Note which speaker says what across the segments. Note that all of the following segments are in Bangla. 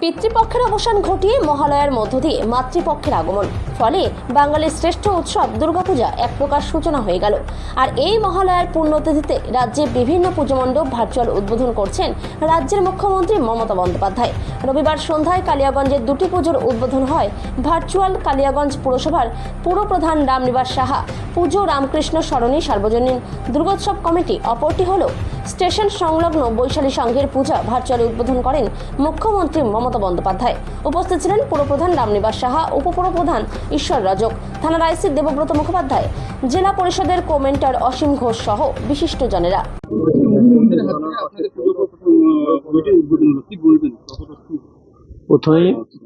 Speaker 1: পিতৃপক্ষের অবসান ঘটিয়ে মহালয়ার মধ্য দিয়ে মাতৃপক্ষের আগমন, ফলে বাঙালির শ্রেষ্ঠ উৎসব দুর্গাপূজা এক প্রকার সূচনা হয়ে গেল। আর এই মহালয়ার পুণ্যতিথিতে রাজ্যে বিভিন্ন পুজোমণ্ডপ ভার্চুয়াল উদ্বোধন করছেন রাজ্যের মুখ্যমন্ত্রী মমতা বন্দ্যোপাধ্যায়। রবিবার সন্ধ্যায় কালিয়াগঞ্জের দুটি পুজোর উদ্বোধন হয় ভার্চুয়াল। কালিয়াগঞ্জ পুরসভার পুরপ্রধান রামনিবাস সাহা পুজো রামকৃষ্ণ সরণী সার্বজনীন দুর্গোৎসব কমিটি, অপরটি হল স্টেশন সংলগ্ন বৈশালী সংঘের পূজা ভার্চুয়ালি উদ্বোধন করেন মুখ্যমন্ত্রী মমতা বন্দ্যোপাধ্যায়। উপস্থিত ছিলেন পুরপ্রধান রামনিবাস সাহা, উপপুরপ্রধান ঈশ্বর রাজক, থানার আইসি দেবব্রত মুখোপাধ্যায়, জেলা পরিষদের কোমেন্টার অসীম ঘোষ সহ বিশিষ্টজনেরা।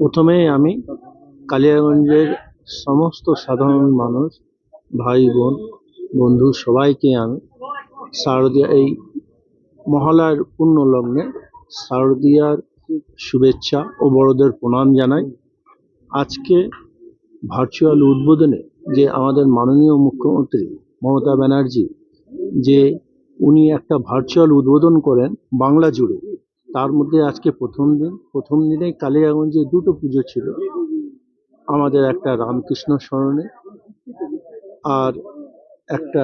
Speaker 2: প্রথমে আমি কালিয়াগঞ্জের সমস্ত সাধারণ মানুষ, ভাই বোন, বন্ধু সবাইকে আমি শারদীয়া এই মহালয়ার পূর্ণ লগ্নে শারদীয়ার শুভেচ্ছা ও বড়দের প্রণাম জানাই। আজকে ভার্চুয়াল উদ্বোধনে যে আমাদের মাননীয় মুখ্যমন্ত্রী মমতা ব্যানার্জি যে উনি একটা ভার্চুয়াল উদ্বোধন করেন বাংলা জুড়ে, তার মধ্যে আজকে প্রথম দিনেই কালিয়াগঞ্জে দুটো পুজো ছিল। আমাদের একটা রামকৃষ্ণ স্মরণে আর একটা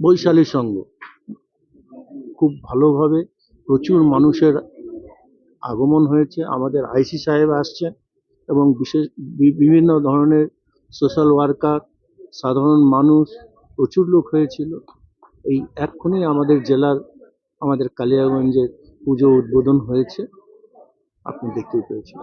Speaker 2: বৈশালী সংঘ। খুব ভালোভাবে প্রচুর মানুষের আগমন হয়েছে। আমাদের আইসি সাহেব আসছেন এবং বিভিন্ন ধরনের সোশ্যাল ওয়ার্কার, সাধারণ মানুষ, প্রচুর লোক হয়েছিল। এই এক্ষুনি আমাদের জেলার আমাদের কালিয়াগঞ্জের পুজো উদ্বোধন হয়েছে, আপনি দেখতেই পেয়েছেন।